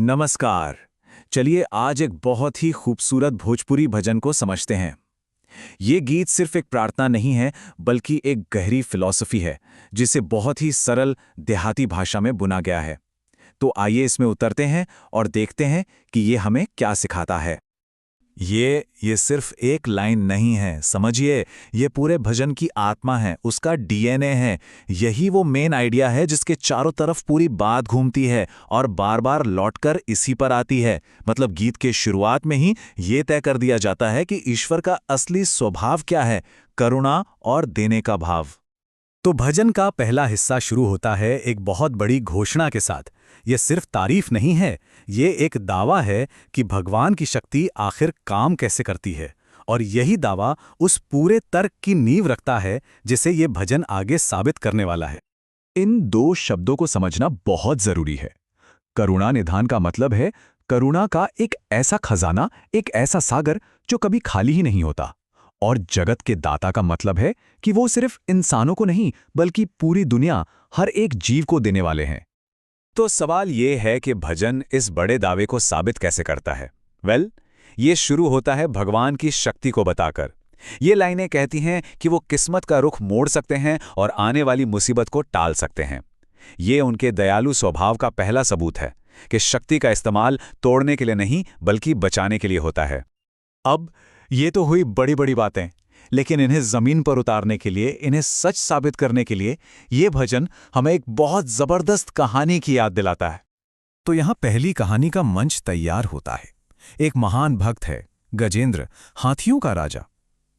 नमस्कार। चलिए आज एक बहुत ही खूबसूरत भोजपुरी भजन को समझते हैं। ये गीत सिर्फ एक प्रार्थना नहीं है, बल्कि एक गहरी फिलॉसफी है, जिसे बहुत ही सरल देहाती भाषा में बुना गया है। तो आइए इसमें उतरते हैं और देखते हैं कि ये हमें क्या सिखाता है। ये सिर्फ एक लाइन नहीं है, समझिए, ये पूरे भजन की आत्मा है, उसका डीएनए है। यही वो मेन आइडिया है जिसके चारों तरफ पूरी बात घूमती है और बार बार लौटकर इसी पर आती है। मतलब गीत के शुरुआत में ही ये तय कर दिया जाता है कि ईश्वर का असली स्वभाव क्या है, करुणा और देने का भाव। तो भजन का पहला हिस्सा शुरू होता है एक बहुत बड़ी घोषणा के साथ। ये सिर्फ तारीफ नहीं है, ये एक दावा है कि भगवान की शक्ति आखिर काम कैसे करती है। और यही दावा उस पूरे तर्क की नींव रखता है जिसे ये भजन आगे साबित करने वाला है। इन दो शब्दों को समझना बहुत जरूरी है। करुणा निधान का मतलब है करुणा का एक ऐसा खजाना, एक ऐसा सागर जो कभी खाली ही नहीं होता। और जगत के दाता का मतलब है कि वो सिर्फ इंसानों को नहीं, बल्कि पूरी दुनिया, हर एक जीव को देने वाले हैं। तो सवाल ये है कि भजन इस बड़े दावे को साबित कैसे करता है। ये शुरू होता है भगवान की शक्ति को बताकर। ये लाइनें कहती हैं कि वो किस्मत का रुख मोड़ सकते हैं और आने वाली मुसीबत को टाल सकते हैं। ये उनके दयालु स्वभाव का पहला सबूत है कि शक्ति का इस्तेमाल तोड़ने के लिए नहीं, बल्कि बचाने के लिए होता है। अब ये तो हुई बड़ी बड़ी बातें, लेकिन इन्हें जमीन पर उतारने के लिए, इन्हें सच साबित करने के लिए, ये भजन हमें एक बहुत जबरदस्त कहानी की याद दिलाता है। तो यहां पहली कहानी का मंच तैयार होता है। एक महान भक्त है, गजेंद्र, हाथियों का राजा।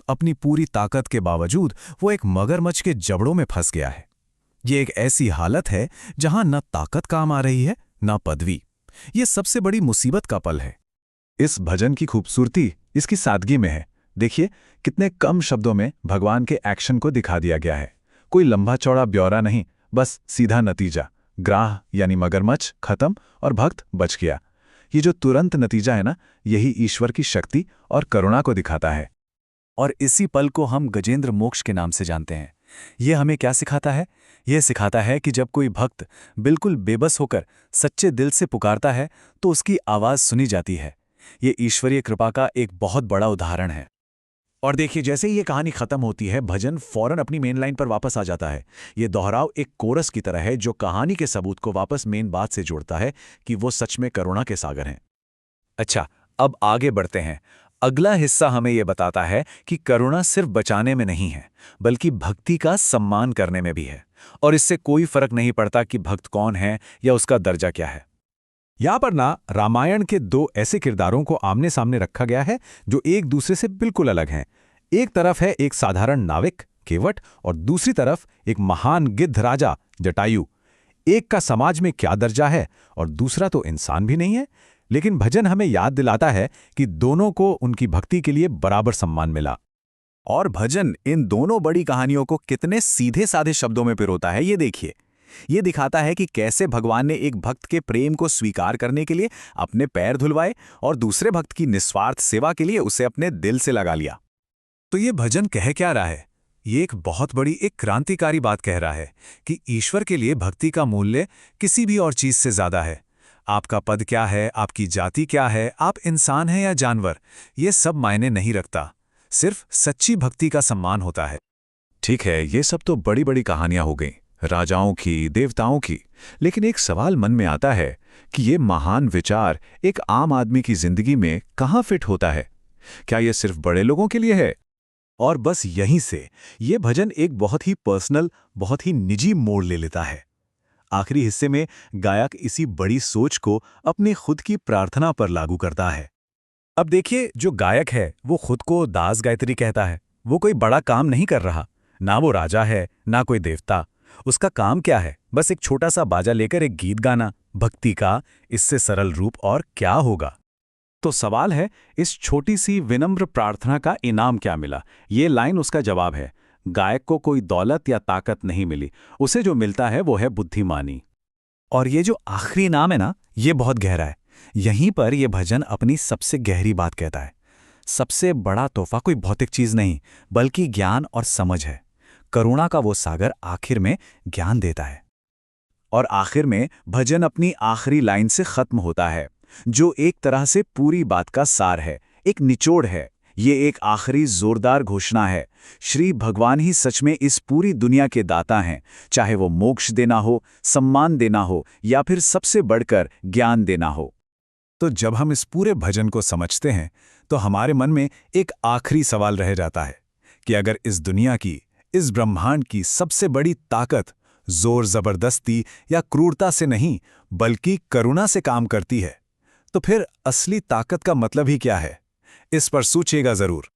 अपनी पूरी ताकत के बावजूद वो एक मगरमच्छ के जबड़ों में फंस गया है। ये एक ऐसी हालत है जहां न ताकत काम आ रही है, न पदवी। ये सबसे बड़ी मुसीबत का पल है। इस भजन की खूबसूरती इसकी सादगी में है। देखिए कितने कम शब्दों में भगवान के एक्शन को दिखा दिया गया है। कोई लंबा चौड़ा ब्यौरा नहीं, बस सीधा नतीजा। ग्राह यानी मगरमच्छ खत्म और भक्त बच गया। ये जो तुरंत नतीजा है ना, यही ईश्वर की शक्ति और करुणा को दिखाता है। और इसी पल को हम गजेंद्र मोक्ष के नाम से जानते हैं। ये हमें क्या सिखाता है? यह सिखाता है कि जब कोई भक्त बिल्कुल बेबस होकर सच्चे दिल से पुकारता है तो उसकी आवाज़ सुनी जाती है। ये ईश्वरीय कृपा का एक बहुत बड़ा उदाहरण है। और देखिए, जैसे ही ये कहानी खत्म होती है, भजन फौरन अपनी मेन लाइन पर वापस आ जाता है। ये दोहराव एक कोरस की तरह है जो कहानी के सबूत को वापस मेन बात से जोड़ता है कि वो सच में करुणा के सागर हैं। अच्छा, अब आगे बढ़ते हैं। अगला हिस्सा हमें यह बताता है कि करुणा सिर्फ बचाने में नहीं है, बल्कि भक्ति का सम्मान करने में भी है। और इससे कोई फर्क नहीं पड़ता कि भक्त कौन है या उसका दर्जा क्या है। यहां पर ना रामायण के दो ऐसे किरदारों को आमने सामने रखा गया है जो एक दूसरे से बिल्कुल अलग हैं। एक तरफ है एक साधारण नाविक केवट और दूसरी तरफ एक महान गिद्ध राजा जटायु। एक का समाज में क्या दर्जा है और दूसरा तो इंसान भी नहीं है। लेकिन भजन हमें याद दिलाता है कि दोनों को उनकी भक्ति के लिए बराबर सम्मान मिला। और भजन इन दोनों बड़ी कहानियों को कितने सीधे साधे शब्दों में पिरोता है, ये देखिए। ये दिखाता है कि कैसे भगवान ने एक भक्त के प्रेम को स्वीकार करने के लिए अपने पैर धुलवाए और दूसरे भक्त की निस्वार्थ सेवा के लिए उसे अपने दिल से लगा लिया। तो ये भजन कह क्या रहा है? ये एक बहुत बड़ी, एक क्रांतिकारी बात कह रहा है कि ईश्वर के लिए भक्ति का मूल्य किसी भी और चीज से ज्यादा है। आपका पद क्या है, आपकी जाति क्या है, आप इंसान हैं या जानवर, ये सब मायने नहीं रखता। सिर्फ सच्ची भक्ति का सम्मान होता है। ठीक है, ये सब तो बड़ी बड़ी कहानियां हो गईं, राजाओं की, देवताओं की। लेकिन एक सवाल मन में आता है कि ये महान विचार एक आम आदमी की जिंदगी में कहाँ फिट होता है? क्या ये सिर्फ बड़े लोगों के लिए है? और बस यहीं से ये भजन एक बहुत ही पर्सनल, बहुत ही निजी मोड़ ले लेता है। आखिरी हिस्से में गायक इसी बड़ी सोच को अपनी खुद की प्रार्थना पर लागू करता है। अब देखिए, जो गायक है वो खुद को दास गायत्री कहता है। वो कोई बड़ा काम नहीं कर रहा, ना वो राजा है ना कोई देवता। उसका काम क्या है? बस एक छोटा सा बाजा लेकर एक गीत गाना। भक्ति का इससे सरल रूप और क्या होगा? तो सवाल है, इस छोटी सी विनम्र प्रार्थना का इनाम क्या मिला? ये लाइन उसका जवाब है। गायक को कोई दौलत या ताकत नहीं मिली, उसे जो मिलता है वो है बुद्धिमानी। और ये जो आखिरी इनाम है ना, ये बहुत गहरा है। यहीं पर यह भजन अपनी सबसे गहरी बात कहता है। सबसे बड़ा तोहफा कोई भौतिक चीज नहीं, बल्कि ज्ञान और समझ है। करुणा का वो सागर आखिर में ज्ञान देता है। और आखिर में भजन अपनी आखिरी लाइन से खत्म होता है, जो एक तरह से पूरी बात का सार है, एक निचोड़ है। ये एक आखिरी जोरदार घोषणा है। श्री भगवान ही सच में इस पूरी दुनिया के दाता हैं, चाहे वो मोक्ष देना हो, सम्मान देना हो या फिर सबसे बढ़कर ज्ञान देना हो। तो जब हम इस पूरे भजन को समझते हैं तो हमारे मन में एक आखिरी सवाल रह जाता है कि अगर इस दुनिया की, इस ब्रह्मांड की सबसे बड़ी ताकत जोर जबरदस्ती या क्रूरता से नहीं बल्कि करुणा से काम करती है, तो फिर असली ताकत का मतलब ही क्या है? इस पर सोचिएगा जरूर।